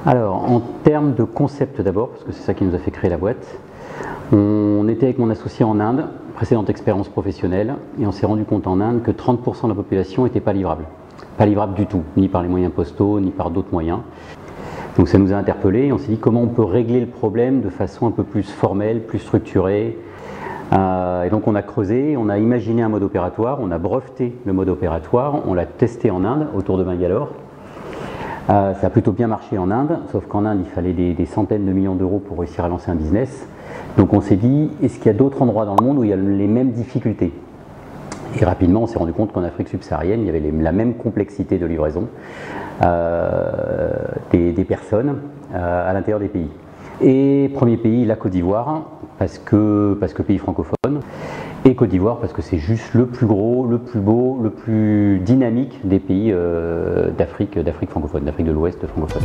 Alors, en termes de concept d'abord, parce que c'est ça qui nous a fait créer la boîte, on était avec mon associé en Inde, précédente expérience professionnelle, et on s'est rendu compte en Inde que 30% de la population n'était pas livrable. Pas livrable du tout, ni par les moyens postaux, ni par d'autres moyens. Donc ça nous a interpellés et on s'est dit comment on peut régler le problème de façon un peu plus formelle, plus structurée. Et donc on a creusé, on a imaginé un mode opératoire, on a breveté le mode opératoire, on l'a testé en Inde, autour de Bangalore. Ça a plutôt bien marché en Inde, sauf qu'en Inde il fallait des centaines de millions d'euros pour réussir à lancer un business. Donc on s'est dit, est-ce qu'il y a d'autres endroits dans le monde où il y a les mêmes difficultés? Et rapidement on s'est rendu compte qu'en Afrique subsaharienne il y avait la même complexité de livraison des personnes à l'intérieur des pays. Et premier pays, la Côte d'Ivoire, parce que pays francophone, et Côte d'Ivoire parce que c'est juste le plus gros, le plus beau, le plus dynamique des pays d'Afrique francophone, d'Afrique de l'Ouest francophone.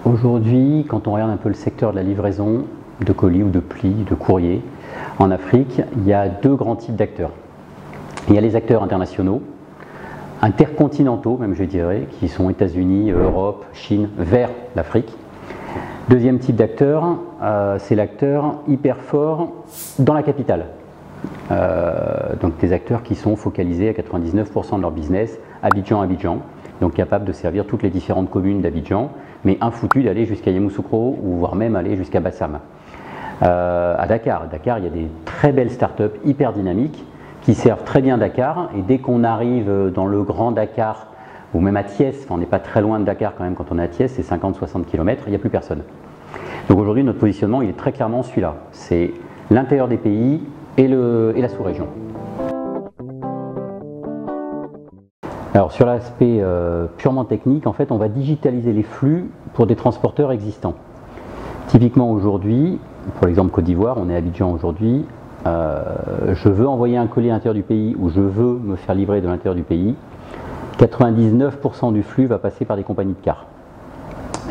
Aujourd'hui, quand on regarde un peu le secteur de la livraison de colis ou de plis, de courrier, en Afrique, il y a deux grands types d'acteurs. Il y a les acteurs internationaux, intercontinentaux même je dirais, qui sont États-Unis, Europe, Chine, vers l'Afrique. Deuxième type d'acteur, c'est l'acteur hyper fort dans la capitale. Donc des acteurs qui sont focalisés à 99% de leur business, Abidjan, donc capables de servir toutes les différentes communes d'Abidjan, mais infoutus d'aller jusqu'à Yamoussoukro ou voire même aller jusqu'à Bassam. À Dakar, il y a des très belles startups hyper dynamiques qui servent très bien Dakar, et dès qu'on arrive dans le grand Dakar, ou même à Thiès, on n'est pas très loin de Dakar quand même quand on est à Thiès, c'est 50-60 km, il n'y a plus personne. Donc aujourd'hui notre positionnement il est très clairement celui-là, c'est l'intérieur des pays et la sous-région. Alors sur l'aspect purement technique, en fait on va digitaliser les flux pour des transporteurs existants. Typiquement aujourd'hui, pour l'exemple Côte d'Ivoire, on est à Abidjan aujourd'hui, je veux envoyer un colis à l'intérieur du pays ou je veux me faire livrer de l'intérieur du pays, 99% du flux va passer par des compagnies de cars.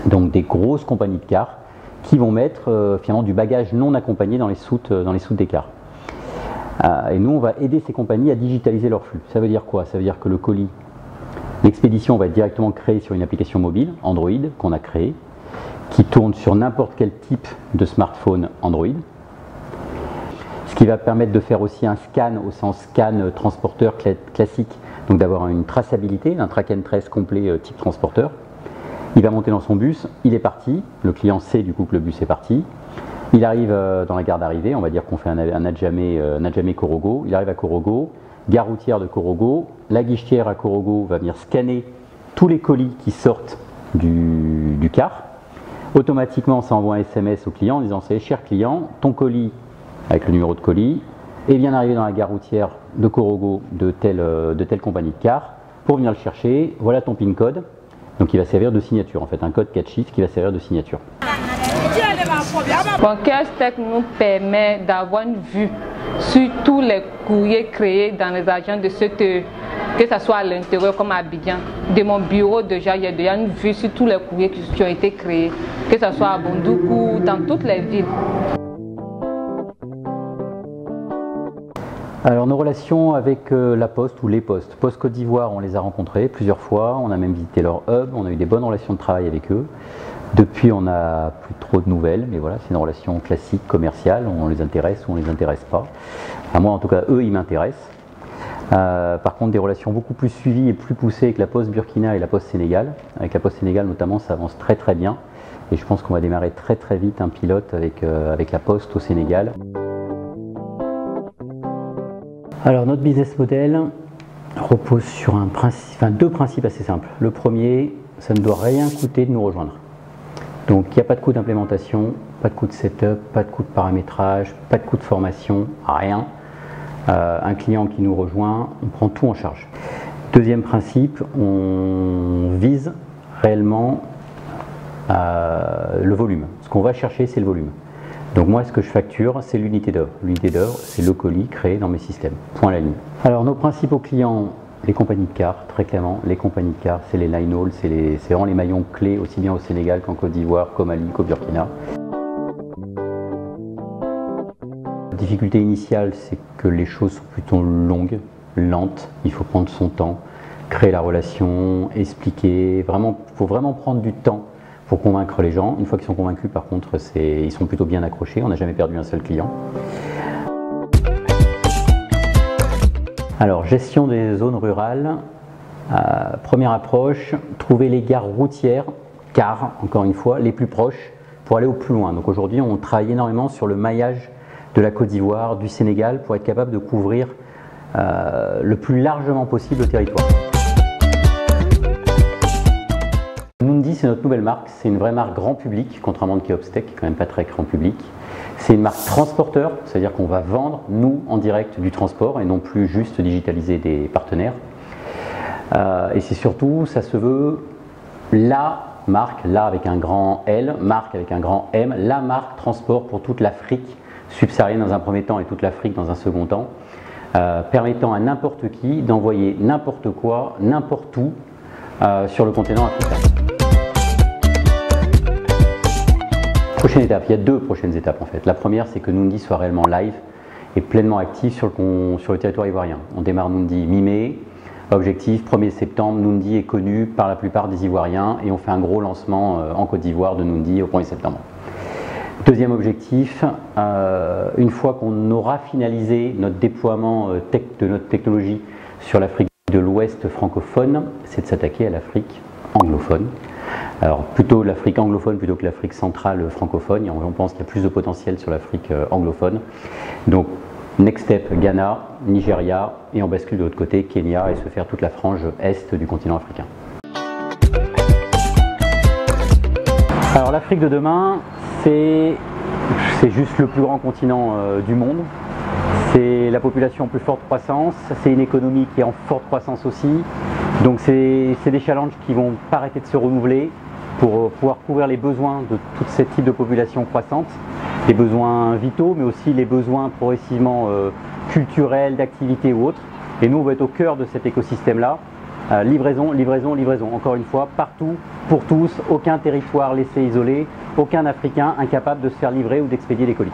Donc des grosses compagnies de cars qui vont mettre finalement du bagage non accompagné dans les soutes des cars. Et nous on va aider ces compagnies à digitaliser leurs flux. Ça veut dire quoi? Ça veut dire que le colis, l'expédition va être directement créée sur une application mobile, Android, qu'on a créée, qui tourne sur n'importe quel type de smartphone Android. Ce qui va permettre de faire aussi un scan au sens scan transporteur classique, donc d'avoir une traçabilité, un track and trace complet type transporteur. Il va monter dans son bus, il est parti, le client sait du coup que le bus est parti. Il arrive dans la gare d'arrivée, on va dire qu'on fait un Adjamé Korogo, il arrive à Korogo, gare routière de Korogo, la guichetière à Korogo va venir scanner tous les colis qui sortent du car. Automatiquement ça envoie un SMS au client en disant c'est cher client, ton colis avec le numéro de colis est bien arrivé dans la gare routière de Korogo de telle compagnie de car, pour venir le chercher, voilà ton PIN code, donc il va servir de signature en fait, un code 4 chiffres qui va servir de signature. Tech nous permet d'avoir une vue sur tous les courriers créés dans les agences de secteur, que ce soit à l'intérieur comme à Abidjan. De mon bureau déjà, il y a déjà une vue sur tous les courriers qui ont été créés, que ce soit à Bondoukou, dans toutes les villes. Alors nos relations avec la Poste ou les Postes. Poste Côte d'Ivoire, on les a rencontrés plusieurs fois, on a même visité leur hub, on a eu des bonnes relations de travail avec eux. Depuis on n'a plus trop de nouvelles, mais voilà, c'est une relation classique, commerciale, on les intéresse ou on les intéresse pas. Enfin, moi en tout cas, eux ils m'intéressent. Par contre des relations beaucoup plus suivies et plus poussées avec la Poste Burkina et la Poste Sénégal. Avec la Poste Sénégal notamment ça avance très très bien. Et je pense qu'on va démarrer très très vite un pilote avec la Poste au Sénégal. Alors notre business model repose sur deux principes assez simples. Le premier, ça ne doit rien coûter de nous rejoindre. Donc il n'y a pas de coût d'implémentation, pas de coût de setup, pas de coût de paramétrage, pas de coût de formation, rien. Un client qui nous rejoint, on prend tout en charge. Deuxième principe, on vise réellement le volume. Ce qu'on va chercher, c'est le volume. Donc moi, ce que je facture, c'est l'unité d'œuvre. L'unité d'œuvre, c'est le colis créé dans mes systèmes. Point à la ligne. Alors nos principaux clients, les compagnies de cars, très clairement, les compagnies de cars, c'est les line haul, c'est vraiment les maillons clés, aussi bien au Sénégal qu'en Côte d'Ivoire, qu'au Mali, qu'au Burkina. La difficulté initiale, c'est que les choses sont plutôt longues, lentes, il faut prendre son temps. créer la relation, expliquer, faut vraiment prendre du temps pour convaincre les gens. Une fois qu'ils sont convaincus, par contre, ils sont plutôt bien accrochés. On n'a jamais perdu un seul client. Alors, gestion des zones rurales. Première approche, trouver les gares routières, cars, encore une fois, les plus proches pour aller au plus loin. Donc aujourd'hui, on travaille énormément sur le maillage de la Côte d'Ivoire, du Sénégal, pour être capable de couvrir le plus largement possible le territoire. Nundi, c'est notre nouvelle marque, c'est une vraie marque grand public, contrairement à Keopstech, qui est quand même pas très grand public. C'est une marque transporteur, c'est-à-dire qu'on va vendre, nous, en direct du transport et non plus juste digitaliser des partenaires. Et c'est surtout, ça se veut la marque, là avec un grand L, marque avec un grand M, la marque transport pour toute l'Afrique subsaharienne dans un premier temps et toute l'Afrique dans un second temps, permettant à n'importe qui d'envoyer n'importe quoi, n'importe où sur le continent africain. Prochaine étape, il y a deux prochaines étapes en fait. La première, c'est que Nundi soit réellement live et pleinement actif sur le territoire ivoirien. On démarre Nundi mi-mai. Objectif, 1er septembre, Nundi est connu par la plupart des Ivoiriens et on fait un gros lancement en Côte d'Ivoire de Nundi au 1er septembre. Deuxième objectif, une fois qu'on aura finalisé notre déploiement de notre technologie sur l'Afrique de l'Ouest francophone, c'est de s'attaquer à l'Afrique anglophone. Alors plutôt l'Afrique anglophone plutôt que l'Afrique centrale francophone, on pense qu'il y a plus de potentiel sur l'Afrique anglophone. Donc next step, Ghana, Nigeria, et on bascule de l'autre côté, Kenya, et se faire toute la frange est du continent africain. Alors l'Afrique de demain, c'est juste le plus grand continent du monde. C'est la population en plus forte croissance, c'est une économie qui est en forte croissance aussi. Donc c'est des challenges qui ne vont pas arrêter de se renouveler pour pouvoir couvrir les besoins de tout ce type de population croissante. Les besoins vitaux, mais aussi les besoins progressivement culturels, d'activité ou autres. Et nous, on va être au cœur de cet écosystème-là. Livraison, livraison, livraison. Encore une fois, partout, pour tous, aucun territoire laissé isolé, aucun Africain incapable de se faire livrer ou d'expédier des colis.